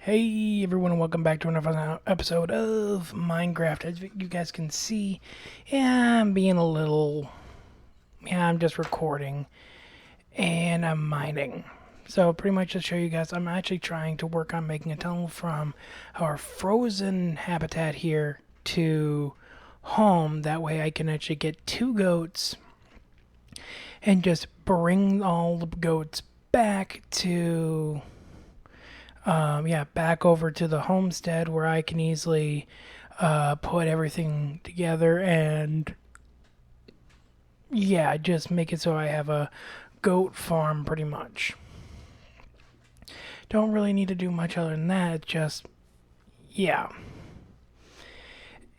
Hey everyone, and welcome back to another episode of Minecraft. As you guys can see, I'm just recording and I'm mining. So pretty much to show you guys, I'm actually trying to work on making a tunnel from our frozen habitat here to home. That way I can actually get 2 goats and just bring all the goats back to back over to the homestead where I can easily put everything together and just make it so I have a goat farm pretty much. Don't really need to do much other than that, just yeah.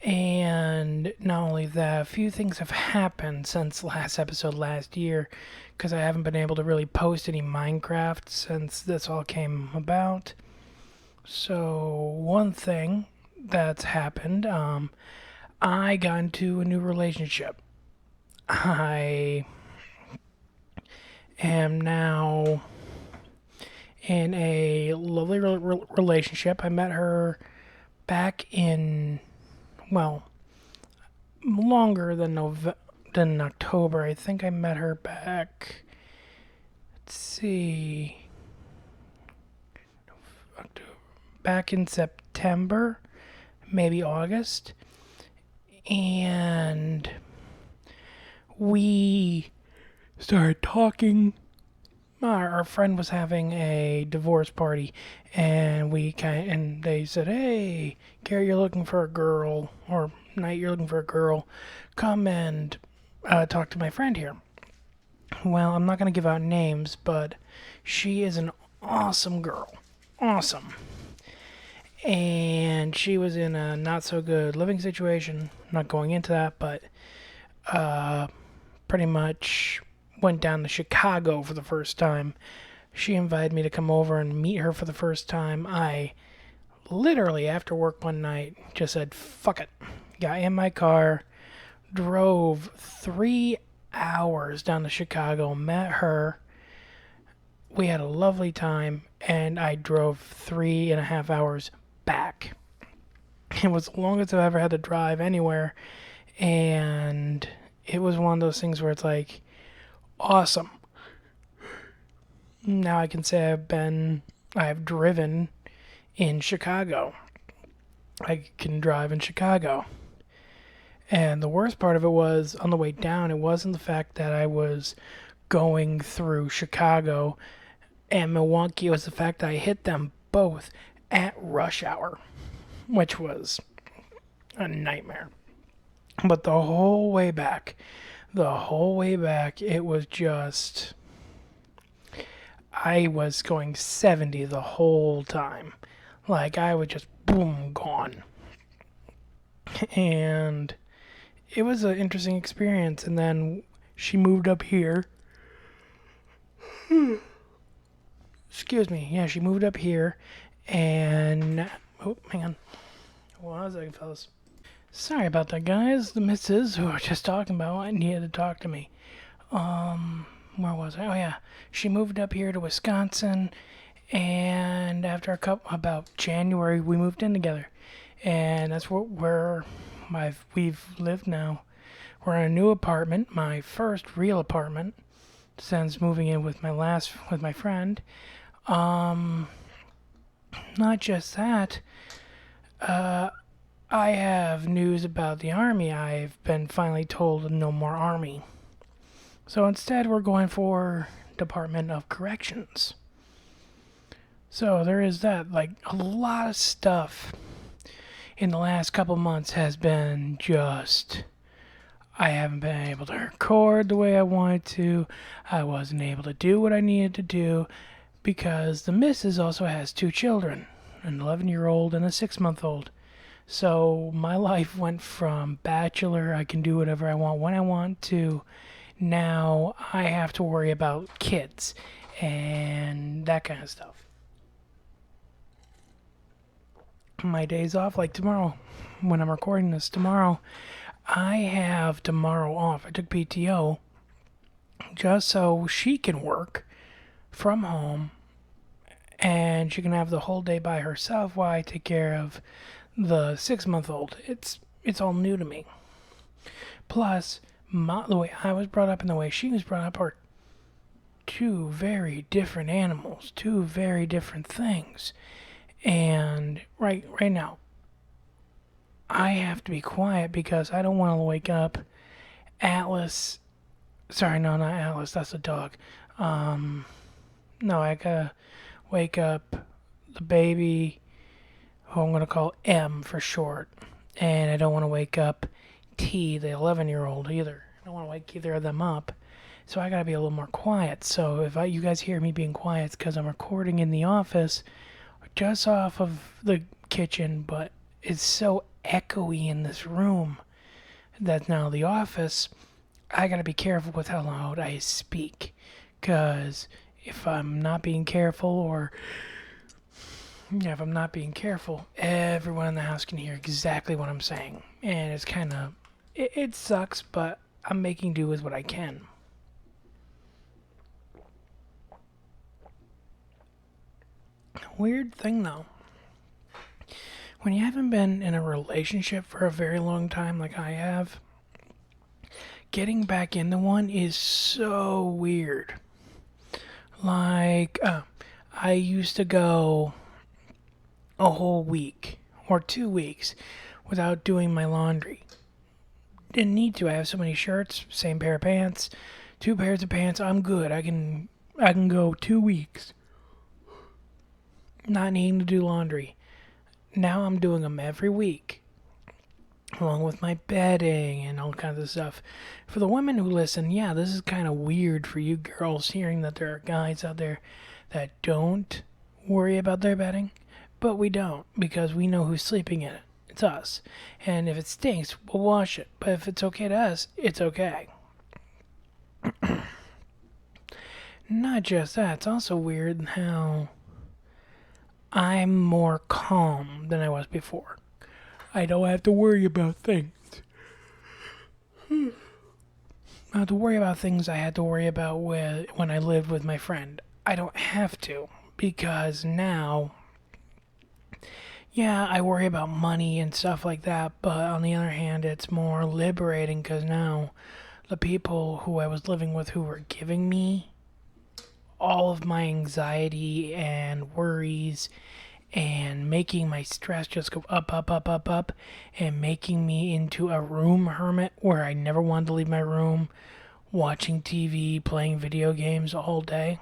And not only that, a few things have happened since last episode last year because I haven't been able to really post any Minecraft since this all came about. So, one thing that's happened, I got into a new relationship. I am now in a lovely relationship. I met her back in, well, longer than October. I think I met her back, let's see, back in September, maybe August. And we started talking. Our friend was having a divorce party, and they said, "Hey, Gary, you're looking for a girl, or Knight, you're looking for a girl. Come and talk to my friend here." Well, I'm not gonna give out names, but she is an awesome girl, awesome, and she was in a not so good living situation. I'm not going into that, but pretty much went down to Chicago for the first time. She invited me to come over and meet her for the first time. I literally, after work one night, just said, fuck it. Got in my car, drove 3 hours down to Chicago, met her. We had a lovely time, and I drove 3.5 hours back. It was the longest I've ever had to drive anywhere, and it was one of those things where it's like, awesome. Now I can say I've driven in Chicago. I can drive in Chicago. And the worst part of it was on the way down, it wasn't the fact that I was going through Chicago and Milwaukee, it was the fact that I hit them both at rush hour, which was a nightmare. But the whole way back, it was just. I was going 70 the whole time. Like, I was just boom, gone. And it was an interesting experience. And then she moved up here. Excuse me. Yeah, she moved up here. And. Oh, hang on. Hold on a second, fellas. Sorry about that, guys. The missus who were just talking about needed to talk to me. Where was I? Oh, yeah. She moved up here to Wisconsin. And after about January, we moved in together. And that's where we've lived now. We're in a new apartment, my first real apartment since moving in with my friend. Not just that, I have news about the army. I've been finally told no more army. So instead, we're going for Department of Corrections. So there is that. Like, a lot of stuff in the last couple months has been just. I haven't been able to record the way I wanted to. I wasn't able to do what I needed to do because the missus also has 2 children, an 11-year-old and a 6-month-old. So my life went from bachelor, I can do whatever I want when I want, to now I have to worry about kids and that kind of stuff. My days off, like tomorrow, when I'm recording this tomorrow, I have tomorrow off. I took PTO just so she can work from home and she can have the whole day by herself while I take care of the 6-month-old. It's all new to me. Plus, the way I was brought up and the way she was brought up are two very different animals, two very different things. And right now, I have to be quiet because I don't want to wake up Atlas. Sorry, no, not Atlas. That's a dog. No, I gotta wake up the baby, who I'm gonna call M for short, and I don't want to wake up T, the 11-year-old, either. I don't want to wake either of them up, so I gotta be a little more quiet. So if you guys hear me being quiet, it's because I'm recording in the office, just off of the kitchen, but it's so echoey in this room that now the office, I gotta be careful with how loud I speak, because if I'm not being careful, if I'm not being careful, everyone in the house can hear exactly what I'm saying, and it's kind of, it sucks, but I'm making do with what I can. Weird thing though, when you haven't been in a relationship for a very long time like I have, getting back into one is so weird. Like, I used to go a whole week or 2 weeks without doing my laundry. Didn't need to. I have so many shirts, same pair of pants, 2 pairs of pants. I'm good. I can go 2 weeks not needing to do laundry. Now I'm doing them every week, along with my bedding and all kinds of stuff. For the women who listen, yeah, this is kind of weird for you girls hearing that there are guys out there that don't worry about their bedding, but we don't, because we know who's sleeping in it. It's us. And if it stinks, we'll wash it. But if it's okay to us, it's okay. Not just that, it's also weird how I'm more calm than I was before. I don't have to worry about things. I have to worry about things I had to worry about when I lived with my friend. I don't have to, because now, yeah, I worry about money and stuff like that, but on the other hand, it's more liberating because now the people who I was living with who were giving me all of my anxiety and worries and making my stress just go up, up, up, up, up, and making me into a room hermit where I never wanted to leave my room, watching TV, playing video games all day.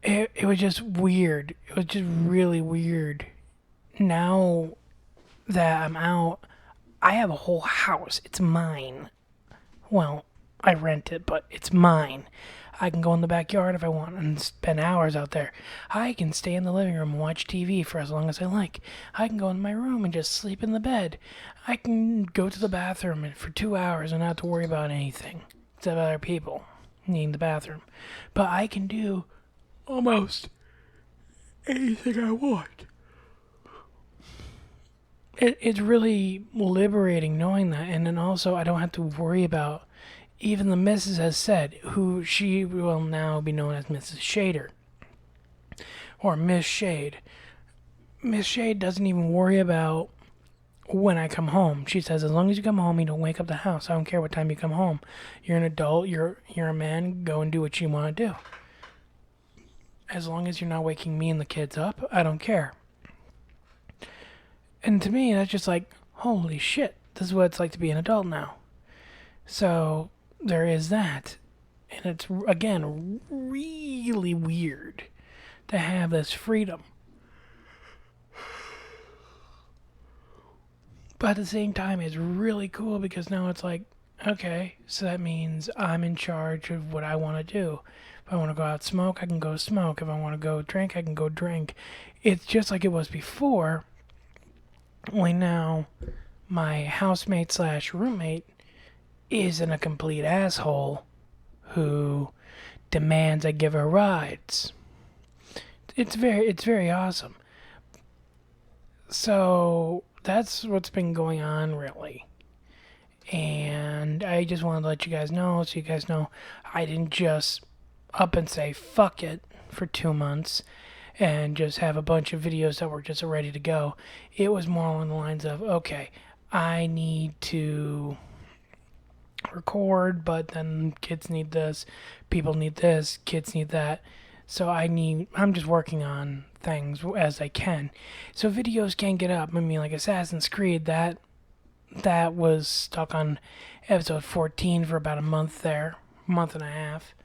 It was just weird. It was just really weird. Now that I'm out, I have a whole house. It's mine. Well, I rent it, but it's mine. I can go in the backyard if I want and spend hours out there. I can stay in the living room and watch TV for as long as I like. I can go in my room and just sleep in the bed. I can go to the bathroom for 2 hours and not have to worry about anything except other people needing the bathroom. But I can do almost anything I want. It's really liberating knowing that, and then also I don't have to worry about, even the missus has said, who she will now be known as Mrs. Shader, or Miss Shade. Miss Shade doesn't even worry about when I come home. She says, as long as you come home, you don't wake up the house. I don't care what time you come home. You're an adult, you're a man, go and do what you want to do. As long as you're not waking me and the kids up, I don't care. And to me, that's just like, holy shit, this is what it's like to be an adult now. So, there is that. And it's, again, really weird to have this freedom. But at the same time, it's really cool because now it's like, okay, so that means I'm in charge of what I want to do. If I want to go out smoke, I can go smoke. If I want to go drink, I can go drink. It's just like it was before, only now my housemate slash roommate isn't a complete asshole who demands I give her rides. It's very awesome. So that's what's been going on, really. And I just wanted to let you guys know, so you guys know I didn't just up and say fuck it. for 2 months and just have a bunch of videos that were just ready to go. It was more along the lines of, okay, I need to record, but then kids need this, people need this, kids need that. So I'm just working on things as I can. So videos can't get up. I mean, like Assassin's Creed, that was stuck on episode 14 for about a month there, month and a half.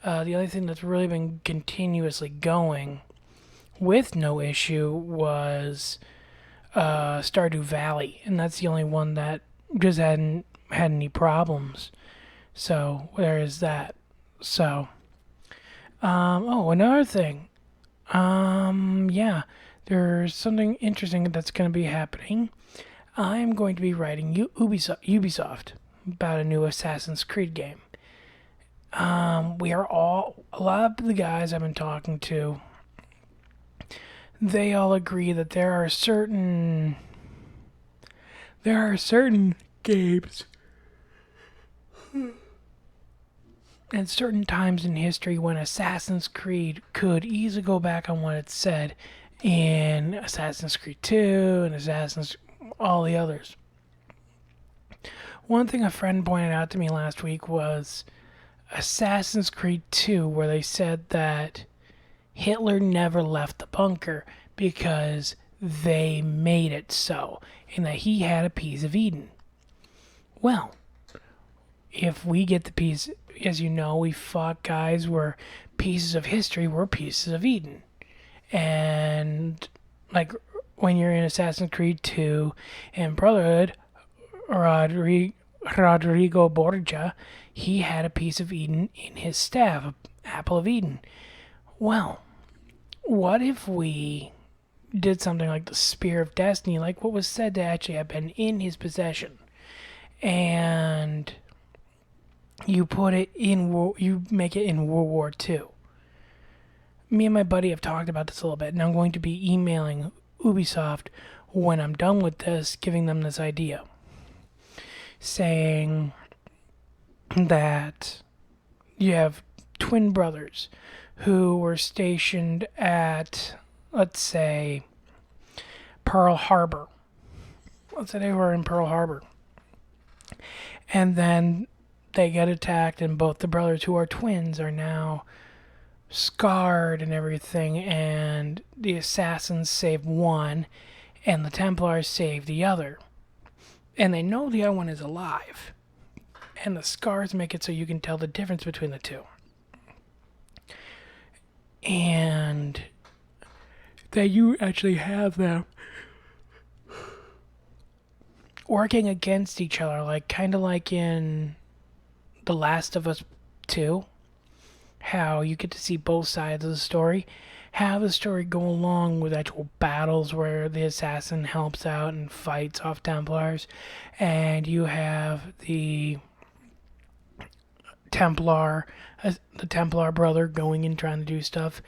The other thing that's really been continuously going with no issue was Stardew Valley, and that's the only one that just hadn't had any problems. So there is that. So, another thing. Yeah, there's something interesting that's going to be happening. I'm going to be writing Ubisoft about a new Assassin's Creed game. A lot of the guys I've been talking to, they all agree that there are certain games and certain times in history when Assassin's Creed could easily go back on what it said in Assassin's Creed 2 and all the others. One thing a friend pointed out to me last week was Assassin's Creed 2, where they said that Hitler never left the bunker because they made it so, and that he had a piece of Eden. Well, if we get the piece, as you know, we fought guys where pieces of history were pieces of Eden. And, like, when you're in Assassin's Creed 2 and Brotherhood, Rodrigo Borgia, he had a piece of Eden in his staff, an apple of Eden. Well, what if we did something like the Spear of Destiny, like what was said to actually have been in his possession, and you make it in World War II? Me and my buddy have talked about this a little bit, and I'm going to be emailing Ubisoft when I'm done with this, giving them this idea, saying that you have twin brothers who were stationed at, let's say, Pearl Harbor. Let's say they were in Pearl Harbor. And then they get attacked, and both the brothers, who are twins, are now scarred and everything, and the assassins save one, and the Templars save the other. And they know the other one is alive. And the scars make it so you can tell the difference between the two. And that you actually have them working against each other, like kind of like in The Last of Us 2, how you get to see both sides of the story, have the story go along with actual battles where the assassin helps out and fights off Templars, and you have the Templar brother going and trying to do stuff.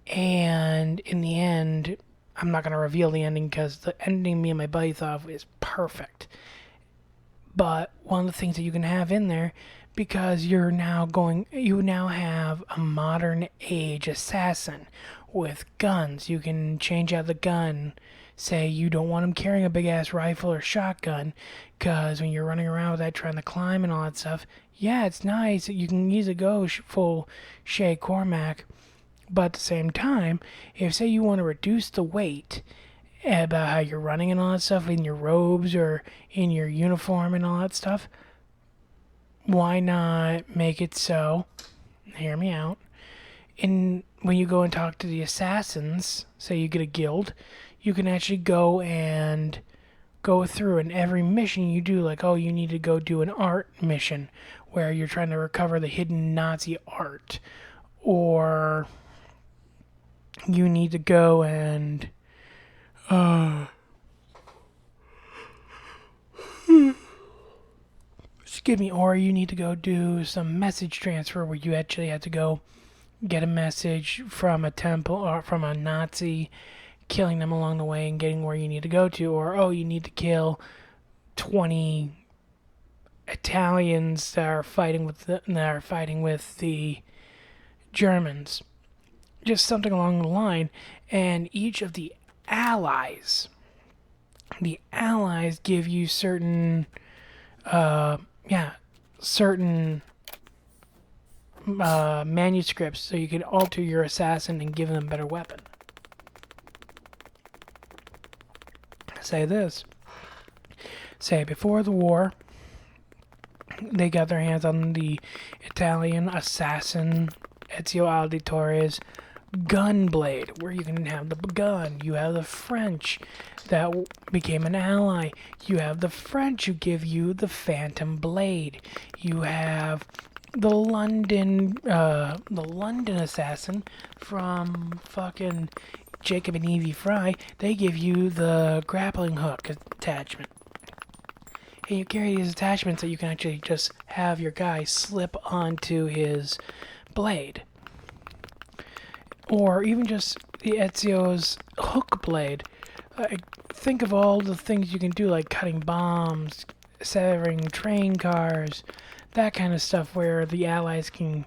And in the end, I'm not going to reveal the ending because the ending me and my buddy thought of is perfect. But one of the things that you can have in there, because you now have a modern age assassin with guns. You can change out the gun. Say you don't want him carrying a big ass rifle or shotgun, because when you're running around with that trying to climb and all that stuff, yeah, it's nice. You can easily go full Shay Cormac. But at the same time, if say you want to reduce the weight about how you're running and all that stuff in your robes or in your uniform and all that stuff, why not make it so, hear me out, when you go and talk to the assassins, say you get a guild, you can actually go through, and every mission you do, like, oh, you need to go do an art mission where you're trying to recover the hidden Nazi art, or you need to go and excuse me, or you need to go do some message transfer where you actually have to go get a message from a temple or from a Nazi, killing them along the way and getting where you need to go to, or you need to kill 20 Italians that are fighting with the Germans. just something along the line, and each of the allies give you certain, yeah, certain manuscripts so you can alter your assassin and give them a better weapon. Say this. Say before the war, they got their hands on the Italian assassin Ezio Auditore's Gunblade, where you can have the gun. You have the French that became an ally. You have the French who give you the Phantom Blade. You have the London assassin from fucking Jacob and Evie Fry. They give you the grappling hook attachment. And you carry these attachments that you can actually just have your guy slip onto his blade. Or even just the Ezio's hook blade. Think of all the things you can do, like cutting bombs, severing train cars, that kind of stuff where the allies can...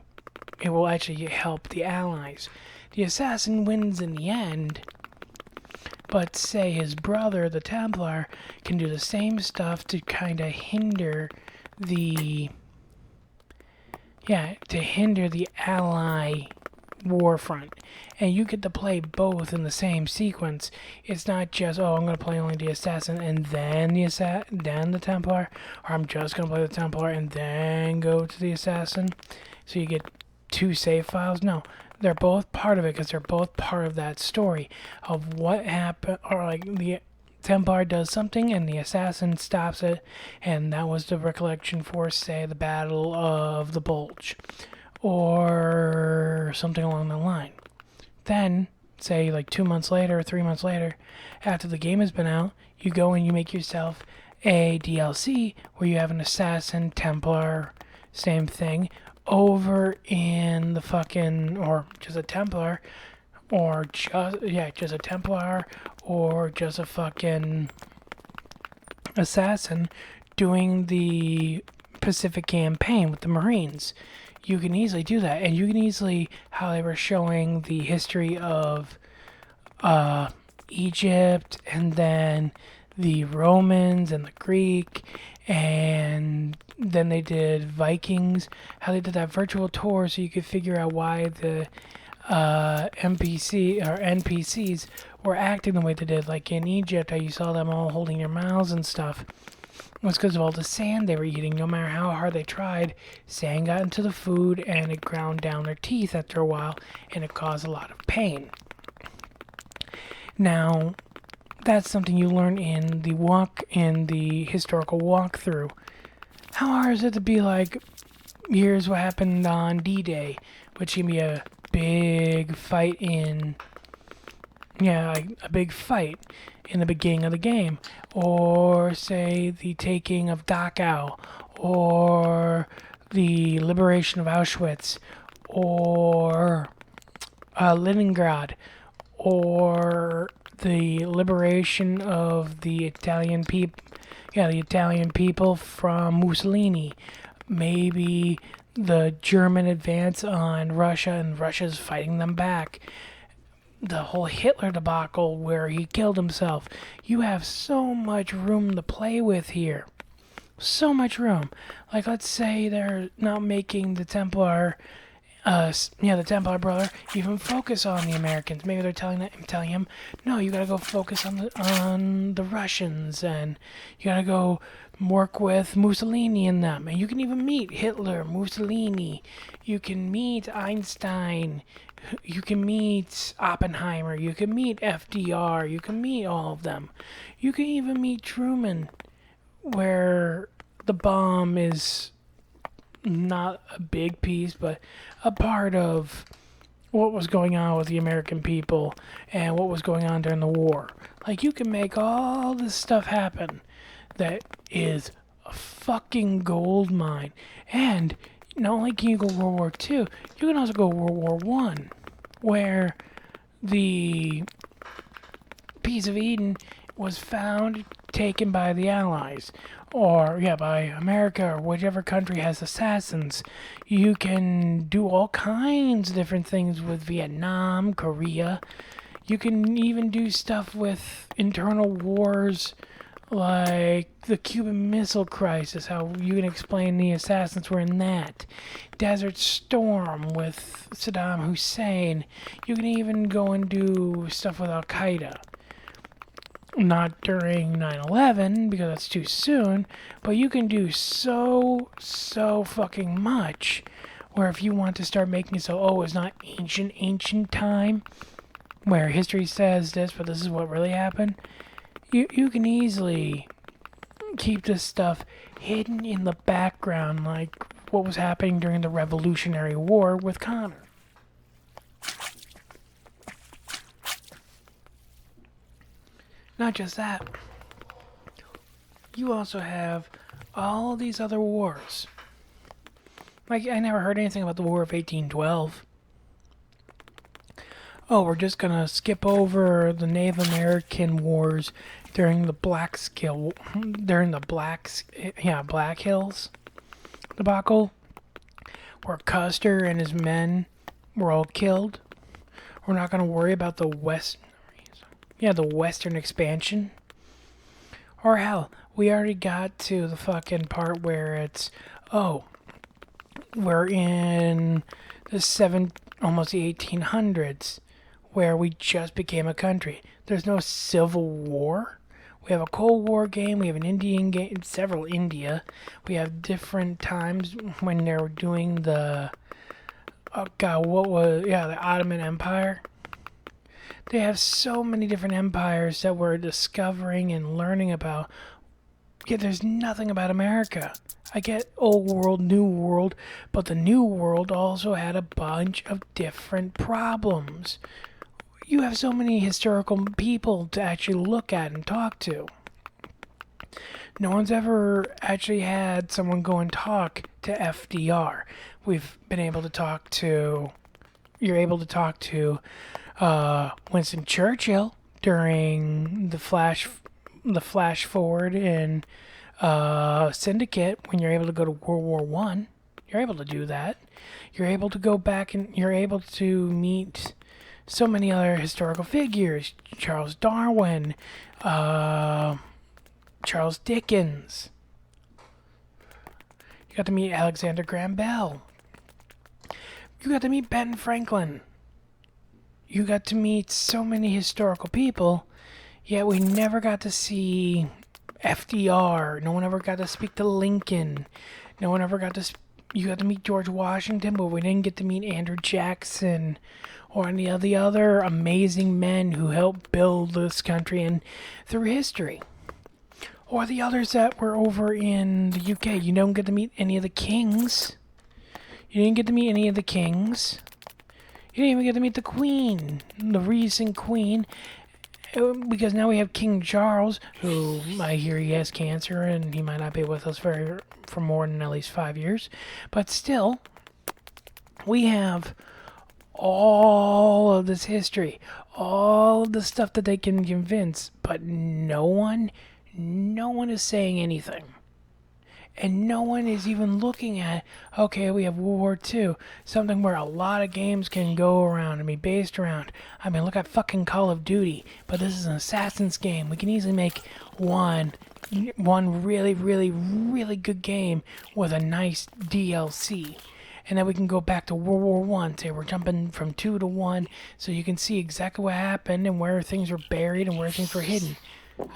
It will actually help the allies. The assassin wins in the end, but say his brother, the Templar, can do the same stuff to kind of hinder the... Yeah, to hinder the ally war front. And you get to play both in the same sequence. It's not just, oh, I'm going to play only the assassin and then the Templar, or I'm just going to play the Templar and then go to the assassin. So you get two save files. No, they're both part of it because they're both part of that story of what happened, or like the Templar does something and the assassin stops it, and that was the recollection for, say, the Battle of the Bulge, or something along the line. Then, say like 2 months later or 3 months later, after the game has been out, you go and you make yourself a DLC where you have an assassin, Templar, same thing, over in the fucking, or just a Templar, or just a Templar, or just a fucking assassin doing the Pacific campaign with the Marines. You can easily do that, and you can easily, how they were showing the history of Egypt, and then the Romans and the Greek, and then they did Vikings, how they did that virtual tour so you could figure out why the NPCs were acting the way they did. Like in Egypt, how you saw them all holding their mouths and stuff. It was because of all the sand they were eating. No matter how hard they tried, sand got into the food and it ground down their teeth after a while, and it caused a lot of pain. Now, that's something you learn in the historical walkthrough. How hard is it to be like, here's what happened on D-Day, which can be a big fight in the beginning of the game, or say the taking of Dachau, or the liberation of Auschwitz, or Leningrad, or the liberation of the Italian people from Mussolini, maybe the German advance on Russia and Russia's fighting them back, the whole Hitler debacle where he killed himself. You have so much room to play with here. So much room. Like, let's say they're not making the Templar, the Templar brother even focus on the Americans. Maybe they're telling him, no, you gotta go focus on the Russians, and you gotta go work with Mussolini and them. And you can even meet Hitler, Mussolini. You can meet Einstein. You can meet Oppenheimer, you can meet FDR, you can meet all of them. You can even meet Truman, where the bomb is not a big piece, but a part of what was going on with the American people and what was going on during the war. Like, you can make all this stuff happen that is a fucking gold mine. And not only can you go World War II, you can also go World War One, where the piece of Eden was found, taken by the Allies. or yeah, by America or whichever country has assassins. You can do all kinds of different things with Vietnam, Korea. You can even do stuff with internal wars like the Cuban Missile Crisis, how you can explain the assassins were in that. Desert Storm with Saddam Hussein. You can even go and do stuff with Al Qaeda. Not during 9/11 because that's too soon, but you can do so fucking much. Where if you want to start making it so, oh, it's not ancient time, where history says this, but this is what really happened, you can easily keep this stuff hidden in the background, like what was happening during the Revolutionary War with Connor. Not just that, you also have all these other wars. Like, I never heard anything about the War of 1812. Oh, we're just gonna skip over the Native American wars during the Black Hills debacle, where Custer and his men were all killed. We're not gonna worry about the Western expansion. Or hell, we already got to the fucking part where it's, oh, we're in almost the 1800s, where we just became a country. There's no civil war. We have a Cold War game. We have an Indian game. Several India. We have different times when they were doing the the Ottoman Empire. They have so many different empires that we're discovering and learning about. Yet there's nothing about America. I get old world, new world, but the new world also had a bunch of different problems. You have so many historical people to actually look at and talk to. No one's ever actually had someone go and talk to FDR. We've been able to talk to. You're able to talk to Winston Churchill during the flash forward in Syndicate when you're able to go to World War One. You're able to do that. You're able to go back and you're able to meet so many other historical figures. Charles Darwin, Charles Dickens. You got to meet Alexander Graham Bell. You got to meet Ben Franklin. You got to meet so many historical people, yet we never got to see FDR. No one ever got to speak to Lincoln. No one ever got to. You got to meet George Washington, but we didn't get to meet Andrew Jackson or any of the other amazing men who helped build this country and through history. Or the others that were over in the UK. You don't get to meet any of the kings. You didn't get to meet any of the kings. You didn't even get to meet the Queen, the recent Queen, because now we have King Charles, who I hear he has cancer and he might not be with us for more than at least 5 years. But still, we have all of this history, all of the stuff that they can convince, but no one is saying anything. And no one is even looking at, okay, we have World War II, something where a lot of games can go around and be based around. I mean, look at fucking Call of Duty, but this is an Assassin's game. We can easily make one really, really, really good game with a nice DLC. And then we can go back to World War One. Say we're jumping from 2 to 1, so you can see exactly what happened and where things were buried and where things were hidden.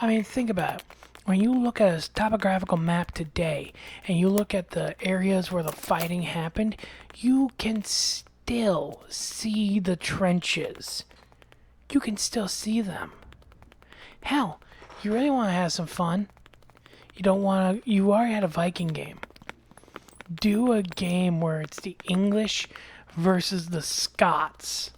I mean, think about it. When you look at a topographical map today and you look at the areas where the fighting happened, you can still see the trenches. You can still see them. Hell, you really want to have some fun. You already had a Viking game. Do a game where it's the English versus the Scots.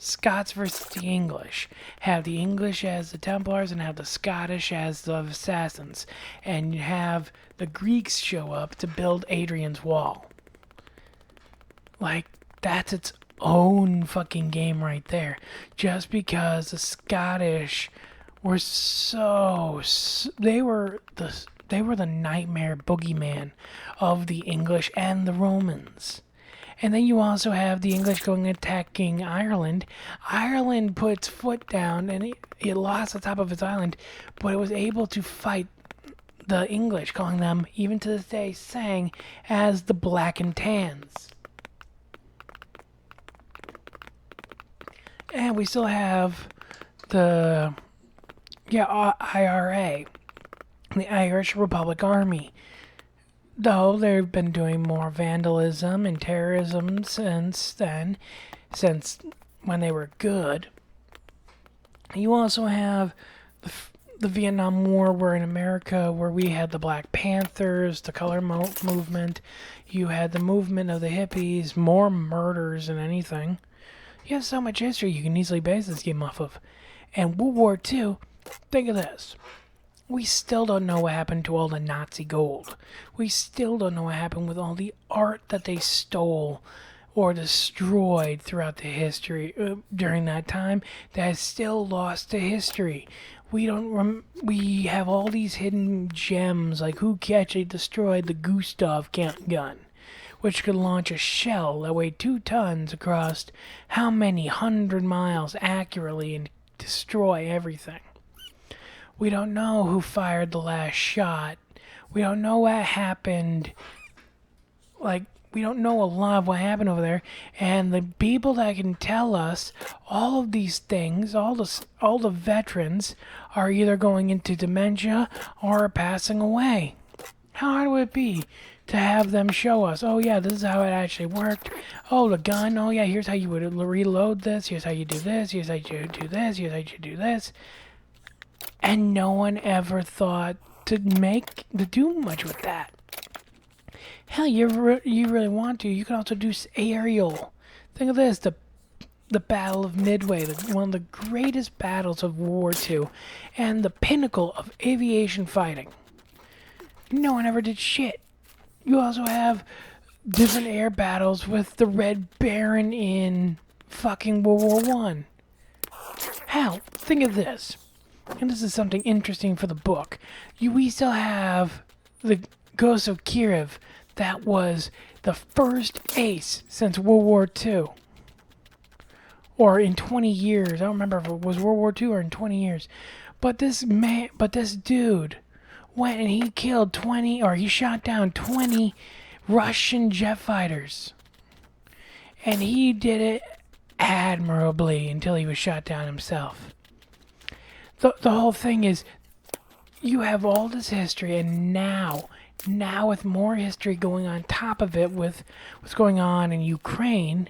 Scots versus the English. Have the English as the Templars and have the Scottish as the Assassins. And you have the Greeks show up to build Adrian's Wall. Like, that's its own fucking game right there. Just because the Scottish were they were they were the nightmare boogeyman of the English and the Romans. And then you also have the English going attacking Ireland. Ireland put its foot down and it lost the top of its island, but it was able to fight the English, calling them, even to this day, sang as the Black and Tans. And we still have the IRA, the Irish Republic Army. Though they've been doing more vandalism and terrorism since then, since when they were good. You also have the Vietnam War, where in America, where we had the Black Panthers, the color movement. You had the movement of the hippies, more murders than anything. You have so much history you can easily base this game off of. And World War II, think of this. We still don't know what happened to all the Nazi gold. We still don't know what happened with all the art that they stole or destroyed throughout the history during that time that is still lost to history. We have all these hidden gems, like who actually destroyed the Gustav gun, which could launch a shell that weighed 2 tons across how many 100 miles accurately and destroy everything. We don't know who fired the last shot. We don't know what happened. We don't know a lot of what happened over there. And the people that can tell us all of these things, all the veterans, are either going into dementia or passing away. How hard would it be to have them show us, oh yeah, this is how it actually worked. Oh, the gun, oh yeah, here's how you would reload this. Here's how you do this. Here's how you do this. Here's how you do this. And no one ever thought to do much with that. Hell, you really want to, you can also do aerial. Think of this, the Battle of Midway, one of the greatest battles of World War II, and the pinnacle of aviation fighting. No one ever did shit. You also have different air battles with the Red Baron in fucking World War One. Hell, think of this. And this is something interesting for the book. We still have the Ghost of Kiev. That was the first ace since World War II. Or in 20 years. I don't remember if it was World War II or in 20 years. But this dude went and he killed he shot down 20 Russian jet fighters. And he did it admirably until he was shot down himself. The whole thing is, you have all this history, and now with more history going on top of it, with what's going on in Ukraine,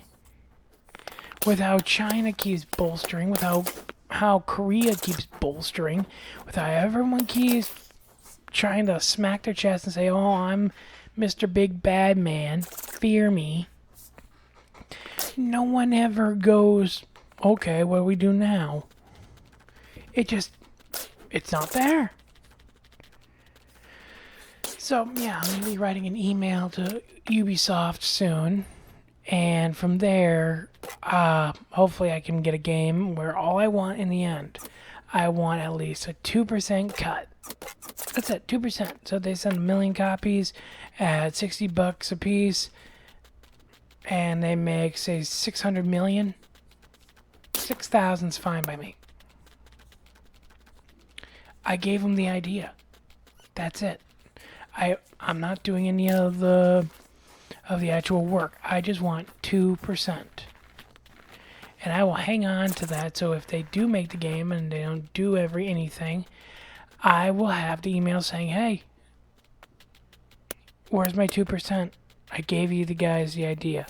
with how China keeps bolstering, with how Korea keeps bolstering, with how everyone keeps trying to smack their chest and say, oh, I'm Mr. Big Bad Man, fear me. No one ever goes, okay, what do we do now? It's not there. So, yeah, I'm going to be writing an email to Ubisoft soon. And from there, hopefully I can get a game where all I want in the end, I want at least a 2% cut. That's it, 2%. So they send 1 million copies at $60 a piece. And they make, say, 600 million. 6,000's fine by me. I gave them the idea. That's it. I'm not doing any of the actual work. I just want 2%. And I will hang on to that, so if they do make the game and they don't do anything, I will have the email saying, hey, where's my 2%? I gave you guys the idea.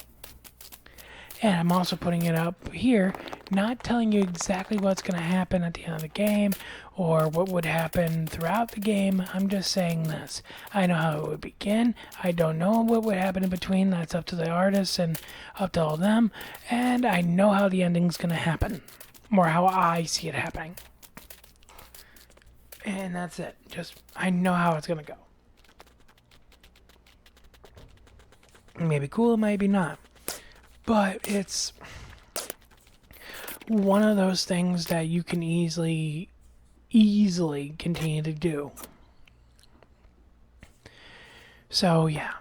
And I'm also putting it up here, not telling you exactly what's going to happen at the end of the game or what would happen throughout the game. I'm just saying this. I know how it would begin. I don't know what would happen in between. That's up to the artists and up to all of them. And I know how the ending's going to happen, or how I see it happening. And that's it. I know how it's going to go. Maybe cool, maybe not. But it's one of those things that you can easily continue to do. So, yeah.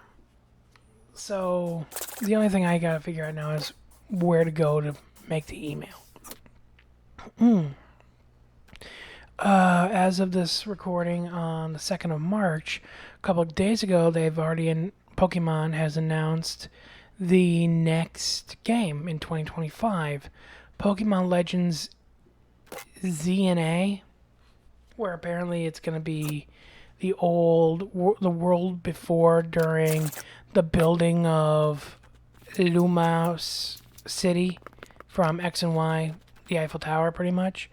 So, the only thing I gotta figure out now is where to go to make the email. As of this recording on the 2nd of March, a couple of days ago, Pokemon has announced the next game in 2025, Pokemon Legends ZNA, where apparently it's going to be the world before, during the building of Lumos City from X and Y, the Eiffel Tower, pretty much.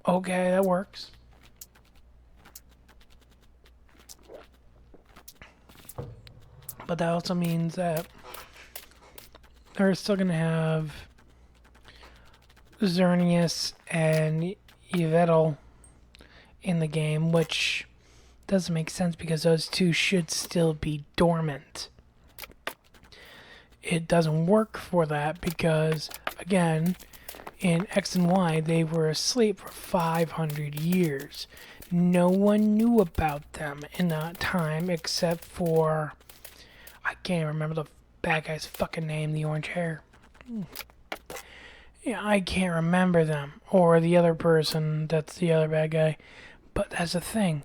Okay, that works. But that also means that they're still going to have Xerneas and Yveltal in the game, which doesn't make sense because those two should still be dormant. It doesn't work for that because, again, in X and Y, they were asleep for 500 years. No one knew about them in that time except for... I can't remember the bad guy's fucking name, the orange hair. Yeah, I can't remember them. Or the other person that's the other bad guy. But that's the thing.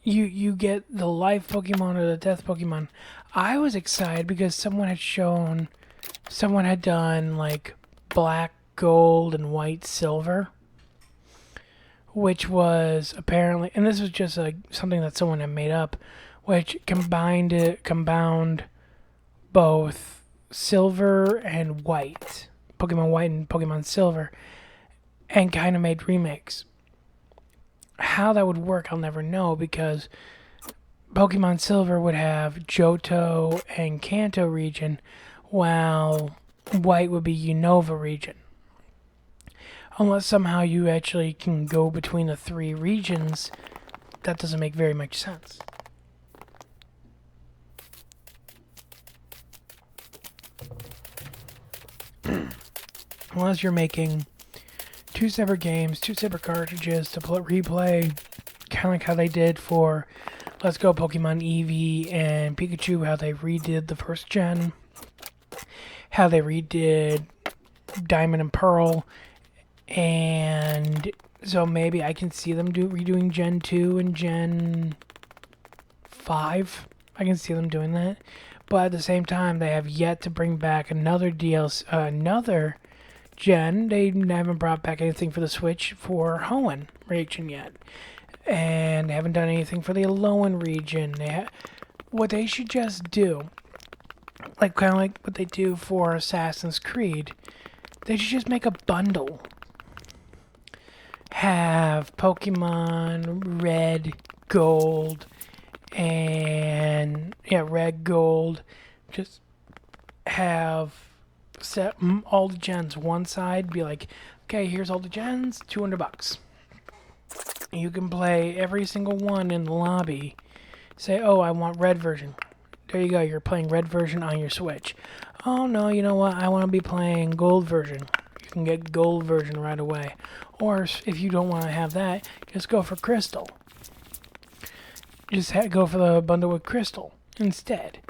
You get the life Pokemon or the death Pokemon. I was excited because someone had done like black, gold, and white, silver, which was apparently, and this was just like something that someone had made up, which combined both silver and white, Pokemon White and Pokemon Silver, and kind of made remakes. How that would work, I'll never know, because Pokemon Silver would have Johto and Kanto region, while White would be Unova region. Unless somehow you actually can go between the three regions, that doesn't make very much sense. Unless you're making two separate games, two separate cartridges to replay, kind of like how they did for Let's Go Pokemon Eevee and Pikachu, how they redid the first gen, how they redid Diamond and Pearl, and so maybe I can see them redoing Gen 2 and Gen 5. I can see them doing that. But at the same time, they have yet to bring back another DLC, another gen. They haven't brought back anything for the Switch for Hoenn region yet. And they haven't done anything for the Alolan region. What they should just do, kind of like what they do for Assassin's Creed, they should just make a bundle. Have Pokemon Red, Gold, and Red, Gold. Just have set all the gens one side. Be like, okay, here's all the gens, $200. You can play every single one in the lobby. Say, oh, I want red version. There you go. You're playing red version on your Switch. Oh no, you know what? I want to be playing gold version. You can get gold version right away. Or if you don't want to have that, just go for crystal. Just go for the bundle with crystal instead,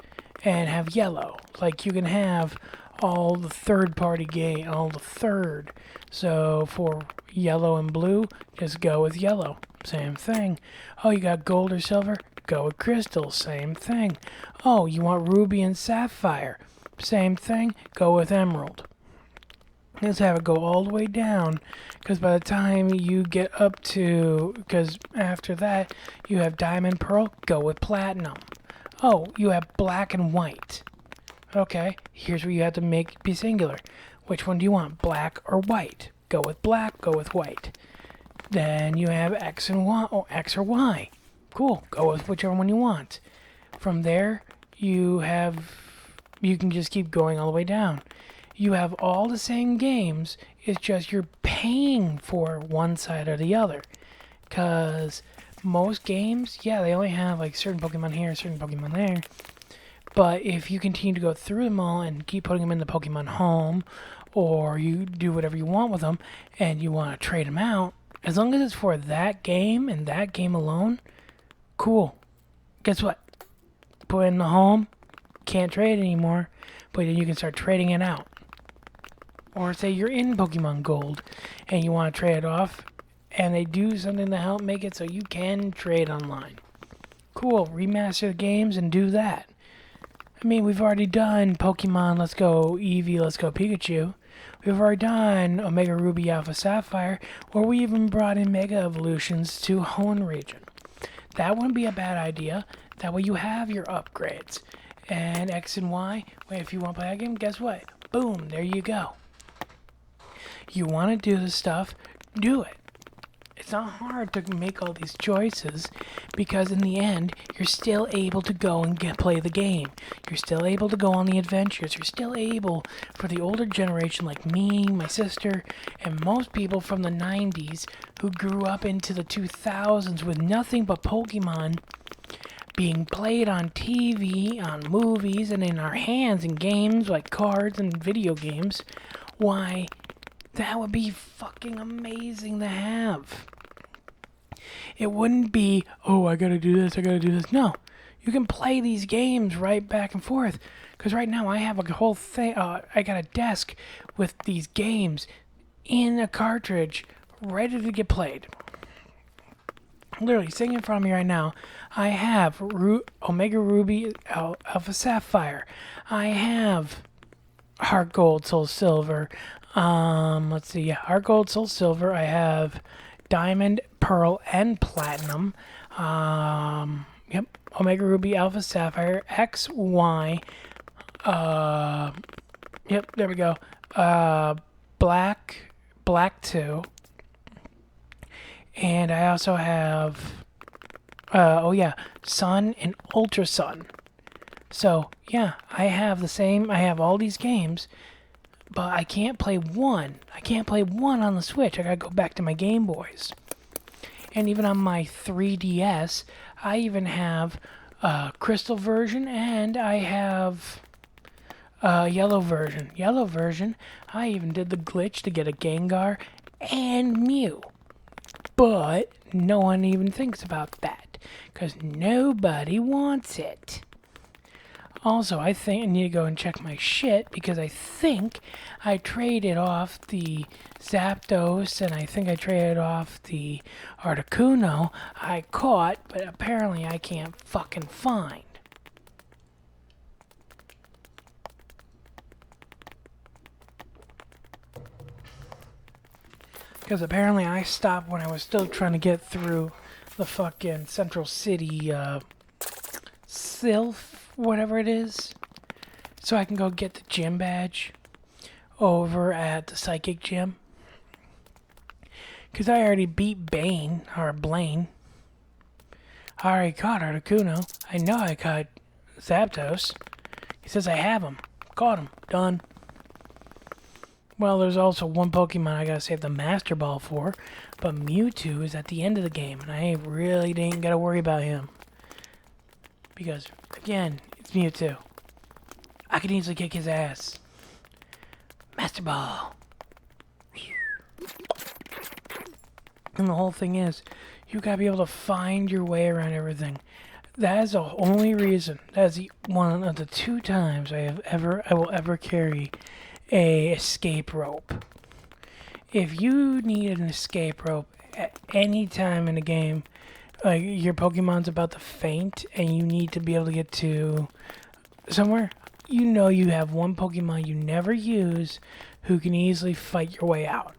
and have yellow. Like you can have all the third-party game, all the third. So for yellow and blue, just go with yellow. Same thing. Oh, you got gold or silver? Go with crystal. Same thing. Oh, you want ruby and sapphire? Same thing. Go with emerald. Let's have it go all the way down, because by the time you get up to, because after that you have diamond, pearl, go with platinum. Oh, you have black and white. Okay, here's where you have to be singular. Which one do you want, black or white? Go with black, go with white. Then you have X and Y, or X or Y. Cool, go with whichever one you want. From there, you can just keep going all the way down. You have all the same games, it's just you're paying for one side or the other. Because most games, they only have like certain Pokemon here, certain Pokemon there. But if you continue to go through them all and keep putting them in the Pokemon Home, or you do whatever you want with them, and you want to trade them out, as long as it's for that game and that game alone, cool. Guess what? put in the home, can't trade anymore, but then you can start trading it out. Or say you're in Pokemon Gold and you want to trade it off, and they do something to help make it so you can trade online. Cool, remaster the games and do that. I mean, we've already done Pokemon Let's Go Eevee, Let's Go Pikachu. We've already done Omega Ruby Alpha Sapphire, or we even brought in Mega Evolutions to Hoenn region. That wouldn't be a bad idea. That way you have your upgrades. And X and Y, if you want to play that game, guess what? Boom, there you go. You want to do this stuff, do it. It's not hard to make all these choices because in the end, you're still able to go and play the game. You're still able to go on the adventures. You're still able, for the older generation like me, my sister, and most people from the 90s who grew up into the 2000s with nothing but Pokemon being played on TV, on movies, and in our hands in games like cards and video games, why, that would be fucking amazing to have. It wouldn't be, oh, I gotta do this, I gotta do this. No, you can play these games right back and forth. Because right now I have a whole thing, I got a desk with these games in a cartridge ready to get played. Literally, sitting in front of me right now, I have Omega Ruby Alpha Sapphire. I have Heart Gold, Soul Silver. Let's see, yeah, Heart Gold, Soul Silver. I have Diamond, Pearl, and Platinum. Yep, Omega Ruby Alpha Sapphire, X, Y. Yep, there we go. Black 2. And I also have, Sun and Ultra Sun. So, yeah, I have all these games, but I can't play one. I can't play one on the Switch. I gotta go back to my Game Boys. And even on my 3DS, I even have a Crystal version, and I have a Yellow version. Yellow version, I even did the glitch to get a Gengar and Mew. But no one even thinks about that, because nobody wants it. Also, I think I need to go and check my shit, because I think I traded off the Zapdos, and I think I traded off the Articuno I caught, but apparently I can't fucking find. Because apparently I stopped when I was still trying to get through the fucking Central City, Sylph, whatever it is. So I can go get the gym badge over at the Psychic Gym. Because I already beat Blaine. I already caught Articuno. I know I caught Zapdos. He says I have him. Caught him. Done. Well, there's also one Pokemon I gotta save the Master Ball for, but Mewtwo is at the end of the game, and I really ain't gotta worry about him. Because, again, it's Mewtwo. I can easily kick his ass. Master Ball. And the whole thing is, you gotta be able to find your way around everything. That is the only reason, that is the one of the 2 times I will ever carry a escape rope. If you need an escape rope at any time in the game, like your Pokemon's about to faint and you need to be able to get to somewhere, you know you have one Pokemon you never use who can easily fight your way out.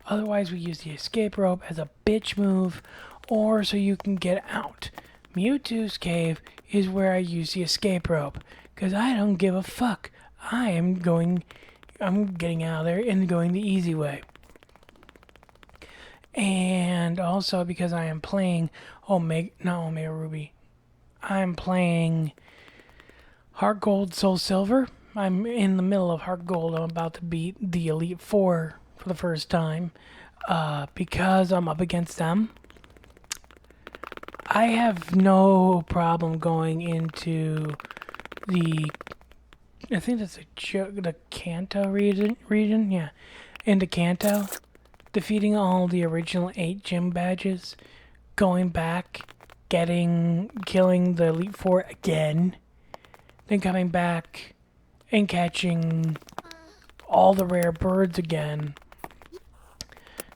Otherwise, we use the escape rope as a bitch move or so you can get out. Mewtwo's cave is where I use the escape rope because I don't give a fuck. I'm getting out of there and going the easy way. And also because I am playing not Omega Ruby. I'm playing Heart Gold, Soul Silver. I'm in the middle of Heart Gold. I'm about to beat the Elite Four for the first time. Because I'm up against them. I have no problem going into I think that's the Kanto region, yeah. Into Kanto, defeating all the original 8 gym badges, going back killing the Elite Four again, then coming back and catching all the rare birds again,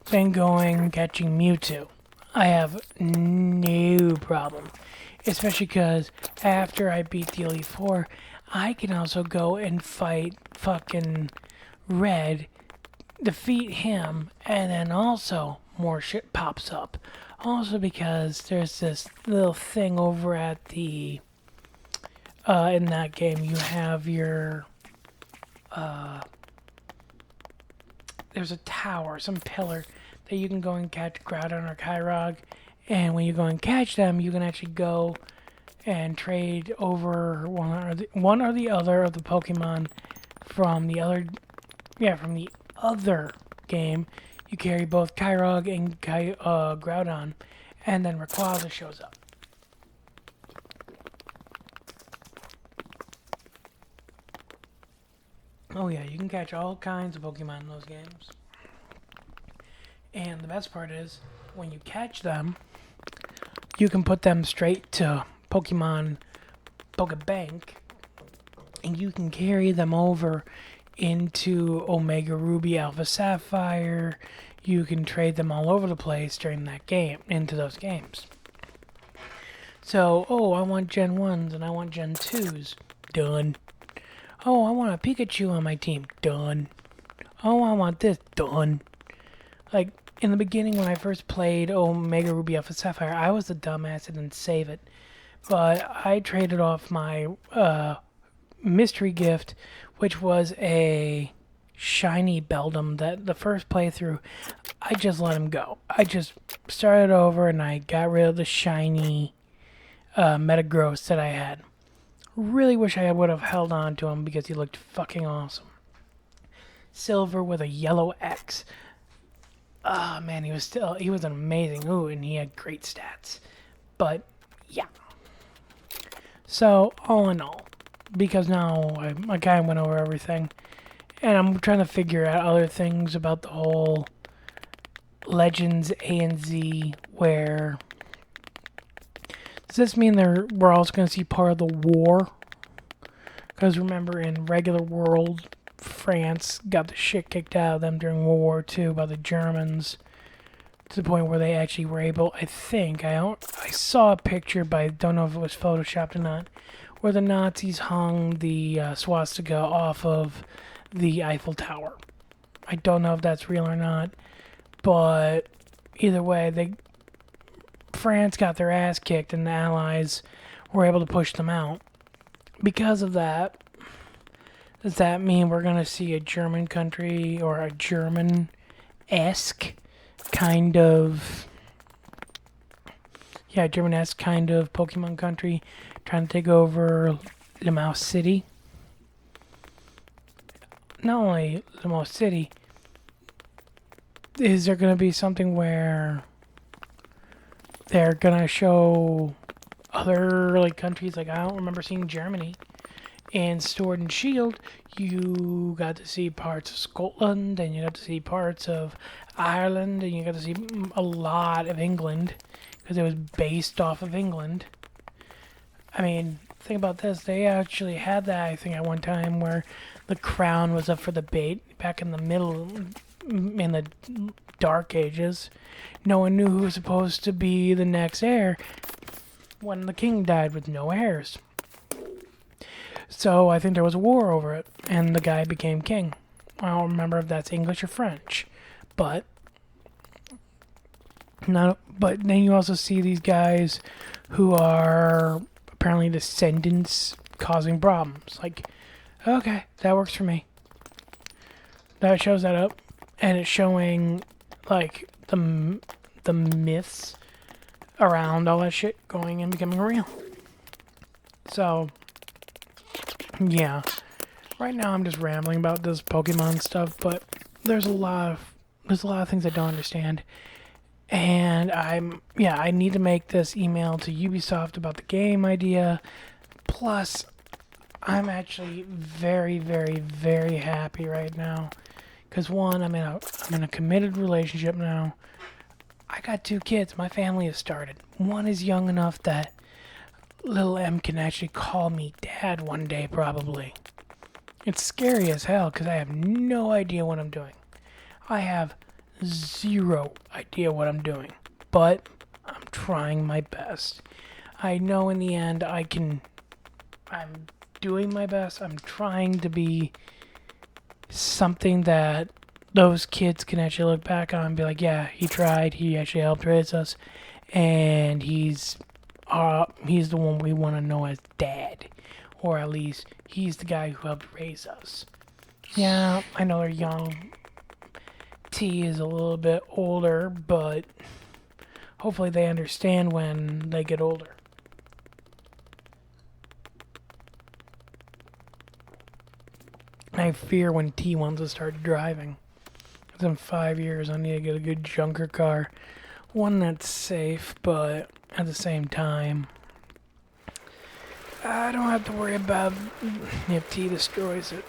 then going catching Mewtwo. I have no problem. Especially because after I beat the Elite Four, I can also go and fight fucking Red, defeat him, and then also more shit pops up. Also because there's this little thing over at the in that game, you have your there's a tower, some pillar that you can go and catch Groudon or Kyrog, and when you go and catch them, you can actually go and trade over one or the other of the Pokemon from the other game. You carry both Kyrog and Groudon, and then Rayquaza shows up. Oh yeah, you can catch all kinds of Pokemon in those games. And the best part is, when you catch them, you can put them straight to Pokemon Pokebank, and you can carry them over into Omega Ruby, Alpha Sapphire. You can trade them all over the place during that game, into those games. So, I want Gen 1s and I want Gen 2s. Done. Oh, I want a Pikachu on my team. Done. Oh, I want this. Done. Like, in the beginning when I first played Omega Ruby Alpha Sapphire, I was the dumbass that didn't save it. But I traded off my mystery gift, which was a shiny Beldum that the first playthrough, I just let him go. I just started over and I got rid of the shiny Metagross that I had. Really wish I would have held on to him because he looked fucking awesome. Silver with a yellow X. Ah, man, he was an amazing. Ooh, and he had great stats. But, yeah. So, all in all, because now I kind of went over everything, and I'm trying to figure out other things about the whole Legends A and Z, where... Does this mean we're also going to see part of the war? Because remember, in regular world, France got the shit kicked out of them during World War II by the Germans, to the point where they actually were able, I saw a picture, but I don't know if it was photoshopped or not, where the Nazis hung the swastika off of the Eiffel Tower. I don't know if that's real or not, but either way, France got their ass kicked and the Allies were able to push them out. Because of that, does that mean we're going to see a German country or a German-esque kind of... Yeah, German-esque kind of Pokemon country trying to take over Limau City? Not only Limau City, is there going to be something where they're going to show other countries? I don't remember seeing Germany. In Sword and Shield, you got to see parts of Scotland, and you got to see parts of Ireland, and you got to see a lot of England, because it was based off of England. I mean, think about this. They actually had that, I think, at one time, where the crown was up for debate back in the in the Dark Ages. No one knew who was supposed to be the next heir when the king died with no heirs. So I think there was a war over it, and the guy became king. I don't remember if that's English or French, but then you also see these guys who are apparently descendants causing problems. Okay, that works for me. That shows that up, and it's showing the myths around all that shit going and becoming real. So, yeah. Right now I'm just rambling about this Pokemon stuff, but there's a lot of things I don't understand. And I need to make this email to Ubisoft about the game idea. Plus, I'm actually very, very, very happy right now. Because one, I'm in a committed relationship now. I got 2 kids. My family has started. One is young enough that little M can actually call me dad one day, probably. It's scary as hell because I have no idea what I'm doing. I have 0 idea what I'm doing, but I'm trying my best. I know in the end I'm doing my best. I'm trying to be something that those kids can actually look back on and be like, yeah, he tried, he actually helped raise us, and he's the one we want to know as dad. Or at least, he's the guy who helped raise us. Yeah, I know they're young. T is a little bit older, but hopefully they understand when they get older. I fear when T wants to start driving. Because in 5 years, I need to get a good junker car. One that's safe, but at the same time, I don't have to worry about if T destroys it.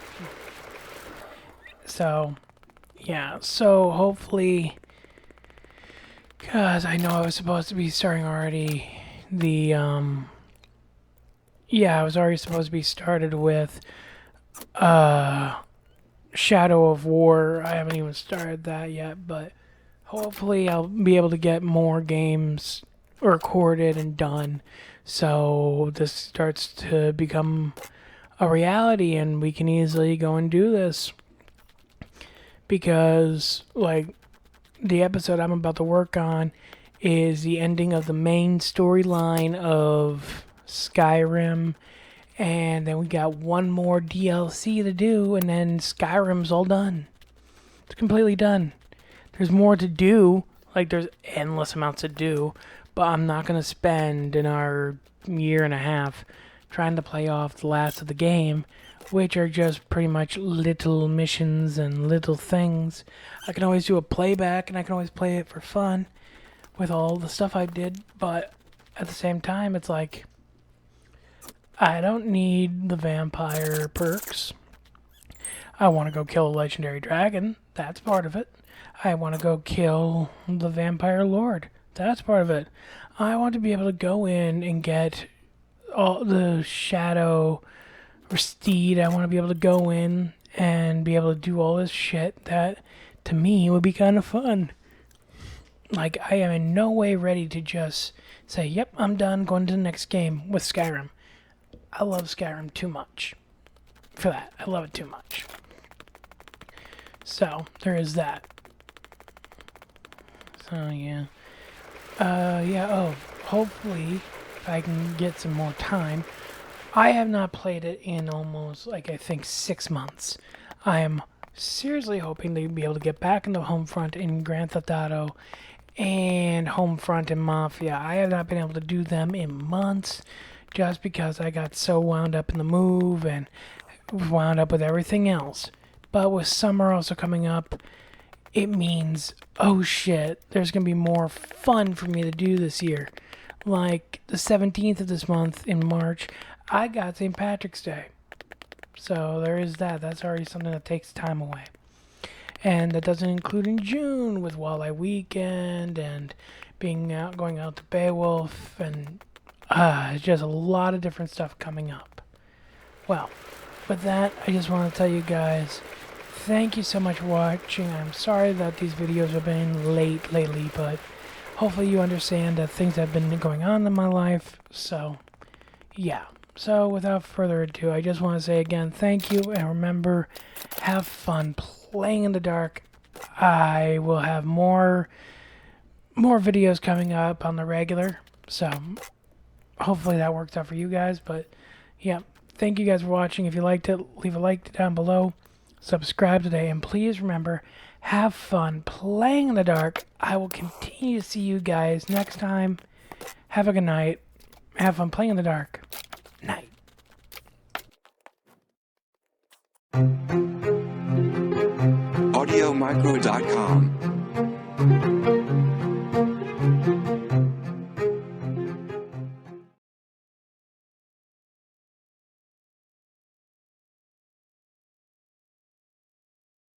So, yeah. So, hopefully, because I know I was supposed to be starting already I was already supposed to be started with Shadow of War. I haven't even started that yet, but hopefully I'll be able to get more games recorded and done, so this starts to become a reality and we can easily go and do this. Because, like, the episode I'm about to work on is the ending of the main storyline of Skyrim, and then we got one more DLC to do, and then Skyrim's all done. It's completely done. There's more to do. Like, there's endless amounts to do, but I'm not going to spend in our year and a half trying to play off the last of the game, which are just pretty much little missions and little things. I can always do a playback, and I can always play it for fun with all the stuff I did, but at the same time, it's like, I don't need the vampire perks. I want to go kill a legendary dragon. That's part of it. I want to go kill the vampire lord. That's part of it. I want to be able to go in and get all the shadow or steed. I want to be able to go in and be able to do all this shit that, to me, would be kind of fun. Like, I am in no way ready to just say, yep, I'm done, going to the next game with Skyrim. I love Skyrim too much for that. I love it too much. So, there is that. So, yeah. Hopefully, if I can get some more time. I have not played it in almost, I think 6 months. I am seriously hoping to be able to get back into Homefront in Grand Theft Auto and Homefront in Mafia. I have not been able to do them in months, just because I got so wound up in the move and wound up with everything else. But with summer also coming up, it means, oh shit, there's going to be more fun for me to do this year. Like the 17th of this month in March, I got St. Patrick's Day. So there is that. That's already something that takes time away. And that doesn't include in June with Walleye Weekend and going out to Beowulf, and it's just a lot of different stuff coming up. Well, with that, I just want to tell you guys, thank you so much for watching. I'm sorry that these videos have been late lately, but hopefully you understand that things have been going on in my life. So, yeah. So, without further ado, I just want to say again, thank you, and remember, have fun playing in the dark. I will have more videos coming up on the regular, so hopefully that works out for you guys. But yeah, thank you guys for watching. If you liked it, leave a like down below, subscribe today, and please remember, have fun playing in the dark. I will continue to see you guys next time. Have a good night. Have fun playing in the dark. Night. AudioMicro.com